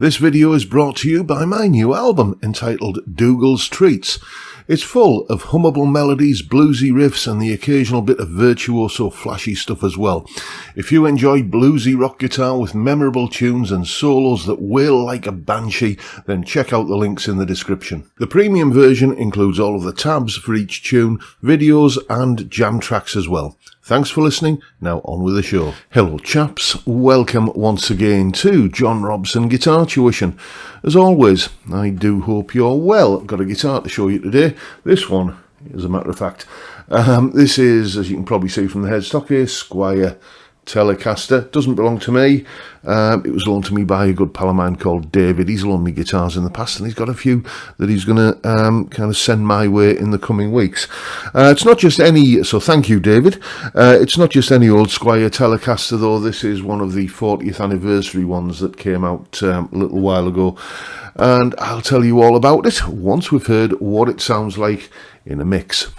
This video is brought to you by my new album entitled Dougal's Treats. It's full of hummable melodies, bluesy riffs and the occasional bit of virtuoso flashy stuff as well. If you enjoy bluesy rock guitar with memorable tunes and solos that wail like a banshee, then check out the links in the description. The premium version includes all of the tabs for each tune, videos and jam tracks as well. Thanks for listening. Now on with the show. Hello chaps, welcome once again to John Robson Guitar Tuition. As always, I do hope you're well. I've got a guitar to show you today. This one, as a matter of fact. This is, as you can probably see from the headstock here, Squier Telecaster. Doesn't belong to me. It was loaned to me by a good pal of mine called David. He's loaned me guitars in the past and he's got a few that he's going to kind of send my way in the coming weeks. It's not just any, so thank you David. It's not just any old Squier Telecaster though. This is one of the 40th anniversary ones that came out a little while ago. And I'll tell you all about it once we've heard what it sounds like in a mix.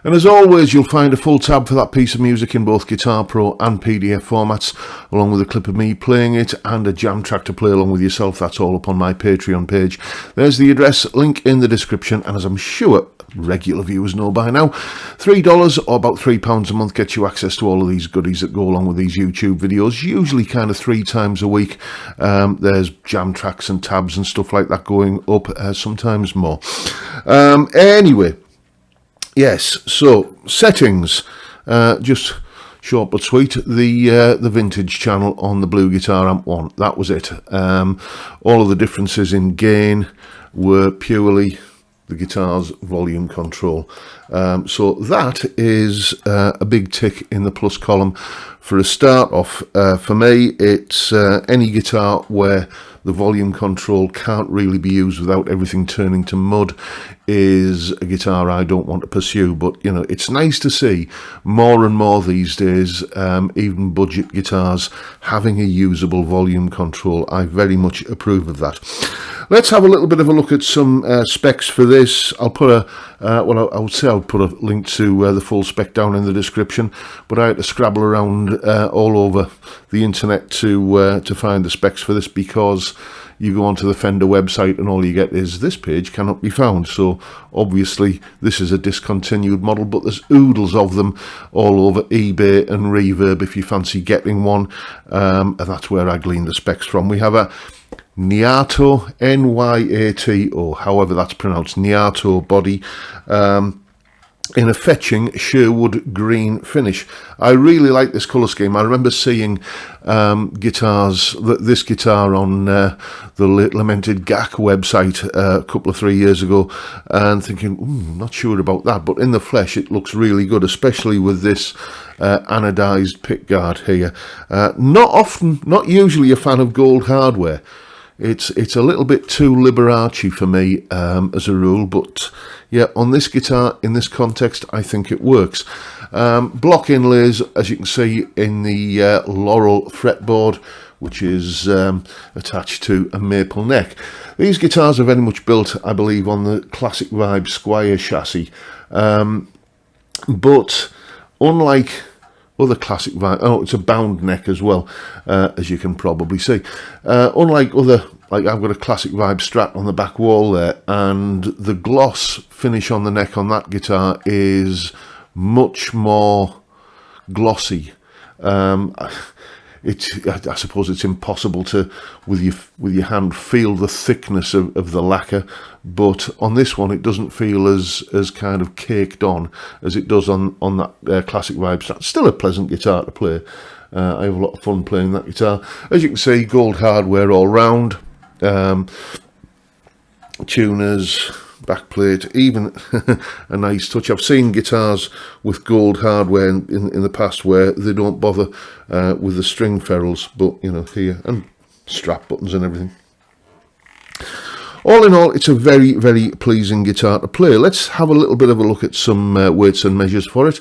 And as always, you'll find a full tab for that piece of music in both Guitar Pro and PDF formats, along with a clip of me playing it and a jam track to play along with yourself. That's all up on my Patreon page. There's the address, link in the description, and as I'm sure regular viewers know by now, $3 or about £3 a month gets you access to all of these goodies that go along with these YouTube videos, usually kind of 3 times a week. There's jam tracks and tabs and stuff like that going up, sometimes more. Anyway. Yes, so settings, just short but sweet, the vintage channel on the Blue Guitar Amp 1, that was it. All of the differences in gain were purely the guitar's volume control. So that is a big tick in the plus column. For a start off, for me, it's any guitar where the volume control can't really be used without everything turning to mud is a guitar I don't want to pursue. But, you know, it's nice to see more and more these days, even budget guitars, having a usable volume control. I very much approve of that. Let's have a little bit of a look at some specs for this. I'll put Well, I would say I would put a link to the full spec down in the description, but I had to scrabble around all over the internet to find the specs for this, because you go onto the Fender website and all you get is this page cannot be found. So obviously this is a discontinued model, but there's oodles of them all over eBay and Reverb if you fancy getting one, and that's where I gleaned the specs from. We have a Nyato, N-Y-A-T-O, however that's pronounced, Nyato body, in a fetching Sherwood green finish. I really like this colour scheme. I remember seeing this guitar on the late lamented GAC website a couple of 3 years ago, and thinking, not sure about that, but in the flesh it looks really good, especially with this anodised pickguard here. Not usually a fan of gold hardware. It's a little bit too Liberace for me as a rule, but yeah, on this guitar, in this context, I think it works. Block inlays, as you can see, in the Laurel fretboard, which is attached to a maple neck. These guitars are very much built, I believe, on the Classic Vibe Squier chassis, but unlike other Classic Vibe, it's a bound neck as well, as you can probably see. Unlike other, like I've got a Classic Vibe Strat on the back wall there, and the gloss finish on the neck on that guitar is much more glossy. I suppose it's impossible to, with your hand, feel the thickness of the lacquer, but on this one it doesn't feel as kind of caked on as it does on that Classic Vibe Strat. Still a pleasant guitar to play. I have a lot of fun playing that guitar. As you can see, gold hardware all round, tuners, backplate, even a nice touch. I've seen guitars with gold hardware in the past where they don't bother with the string ferrules, but you know, here, and strap buttons and everything. All in all, it's a very, very pleasing guitar to play. Let's have a little bit of a look at some weights and measures for it.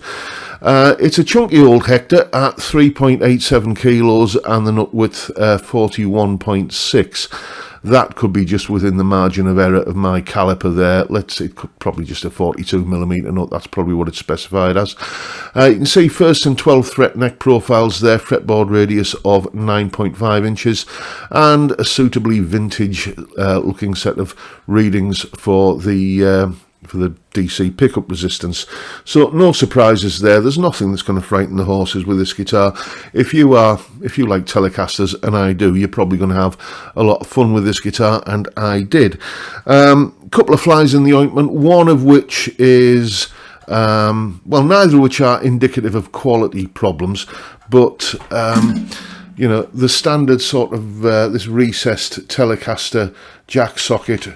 It's a chunky old Hector at 3.87 kilos and the nut width 41.6. That could be just within the margin of error of my caliper there. It could probably just a 42mm nut. That's probably what it's specified as. You can see 1st and 12th fret neck profiles there, fretboard radius of 9.5 inches, and a suitably vintage looking set of readings for the DC pickup resistance. So no surprises there. There's nothing that's going to frighten the horses with this guitar. If you like Telecasters, and I do, you're probably going to have a lot of fun with this guitar, and I did. Couple of flies in the ointment, one of which is neither of which are indicative of quality problems, but you know, the standard sort of this recessed Telecaster jack socket.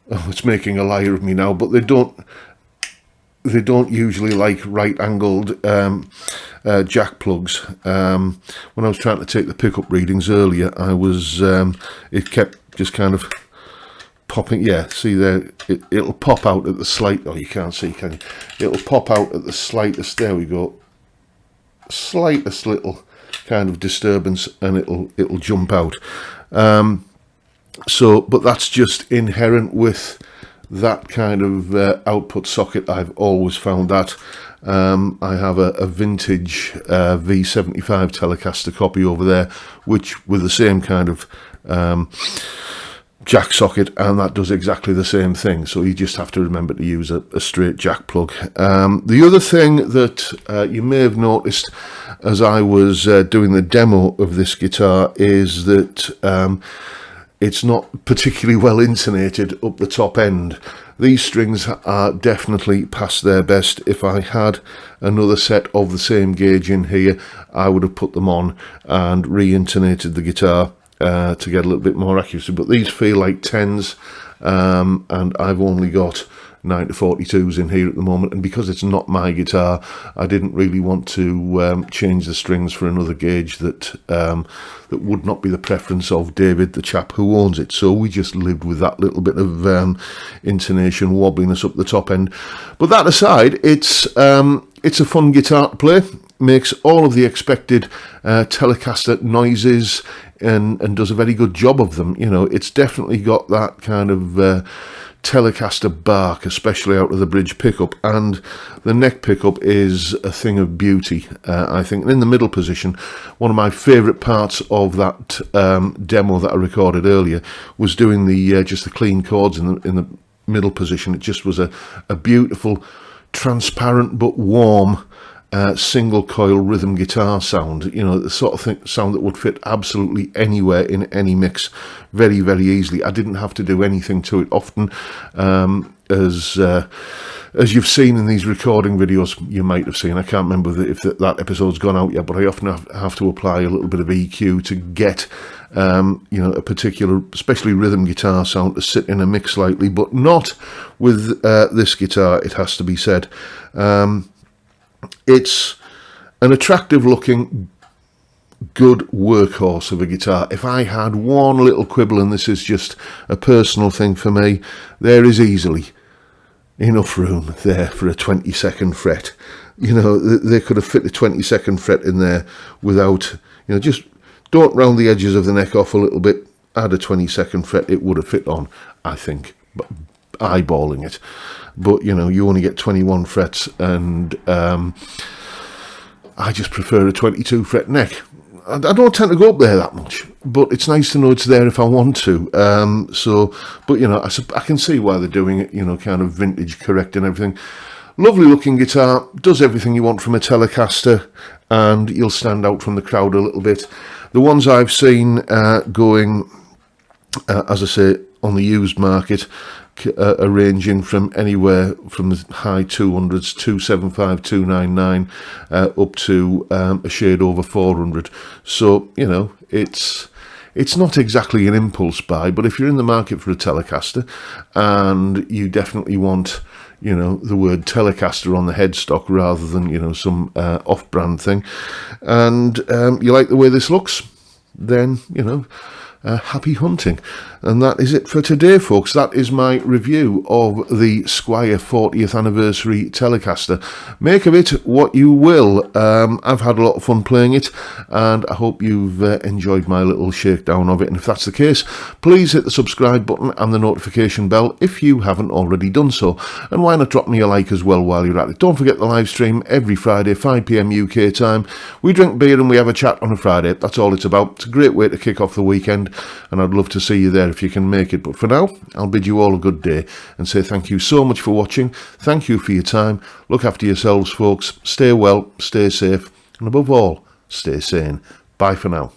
Oh, it's making a liar of me now, but they don't usually like right-angled jack plugs. When I was trying to take the pickup readings earlier, it kept just kind of popping. Yeah, see there, it'll pop out at the slight. Oh, you can't see, can you? It'll pop out at the slightest. There we go. Slightest little kind of disturbance, and it'll jump out. But that's just inherent with that kind of output socket. I've always found that. I have a vintage V75 Telecaster copy over there, which with the same kind of jack socket, and that does exactly the same thing. So you just have to remember to use a straight jack plug. The other thing that you may have noticed as I was doing the demo of this guitar is that it's not particularly well intonated up the top end. These strings are definitely past their best. If I had another set of the same gauge in here, I would have put them on and re-intonated the guitar to get a little bit more accuracy. But these feel like 10s, and I've only got 9 to 42s in here at the moment, and because it's not my guitar, I didn't really want to change the strings for another gauge that would not be the preference of David, the chap who owns it. So we just lived with that little bit of intonation wobbliness up the top end. But that aside, it's a fun guitar to play. Makes all of the expected Telecaster noises and does a very good job of them. You know, it's definitely got that kind of Telecaster bark, especially out of the bridge pickup, and the neck pickup is a thing of beauty, I think. And in the middle position, one of my favourite parts of that demo that I recorded earlier was doing the just the clean chords in the middle position. It just was a beautiful, transparent but warm single coil rhythm guitar sound, you know, the sort of sound that would fit absolutely anywhere in any mix very, very easily. I didn't have to do anything to it often, as you've seen in these recording videos. You might have seen, I can't remember if that episode's gone out yet, but I often have to apply a little bit of EQ to get you know, a particular, especially rhythm guitar sound to sit in a mix slightly, but not with this guitar, it has to be said. It's an attractive looking, good workhorse of a guitar. If I had one little quibble, and this is just a personal thing for me, there is easily enough room there for a 22nd fret. You know, they could have fit a 22nd fret in there without, you know, just don't round the edges of the neck off a little bit, add a 22nd fret, it would have fit on, I think, but eyeballing it. But, you know, you only get 21 frets, and I just prefer a 22 fret neck. I don't tend to go up there that much, but it's nice to know it's there if I want to. But, you know, I can see why they're doing it, you know, kind of vintage correct and everything. Lovely looking guitar, does everything you want from a Telecaster, and you'll stand out from the crowd a little bit. The ones I've seen going, as I say, on the used market, are ranging from anywhere from the high 200s, 275, 299, up to a shade over 400. So, you know, it's not exactly an impulse buy, but if you're in the market for a Telecaster and you definitely want, you know, the word Telecaster on the headstock rather than, you know, some off-brand thing, and you like the way this looks, then, you know, happy hunting. And that is it for today, folks. That is my review of the Squier 40th anniversary Telecaster. Make of it what you will. I've had a lot of fun playing it, and I hope you've enjoyed my little shakedown of it. And if that's the case, please hit the subscribe button and the notification bell if you haven't already done so. And why not drop me a like as well while you're at it. Don't forget the live stream every Friday, 5 PM UK time. We drink beer and we have a chat on a Friday. That's all it's about. It's a great way to kick off the weekend, and I'd love to see you there if you can make it. But for now, I'll bid you all a good day and say thank you so much for watching. Thank you for your time. Look after yourselves, folks. Stay well, stay safe, and above all, stay sane. Bye for now.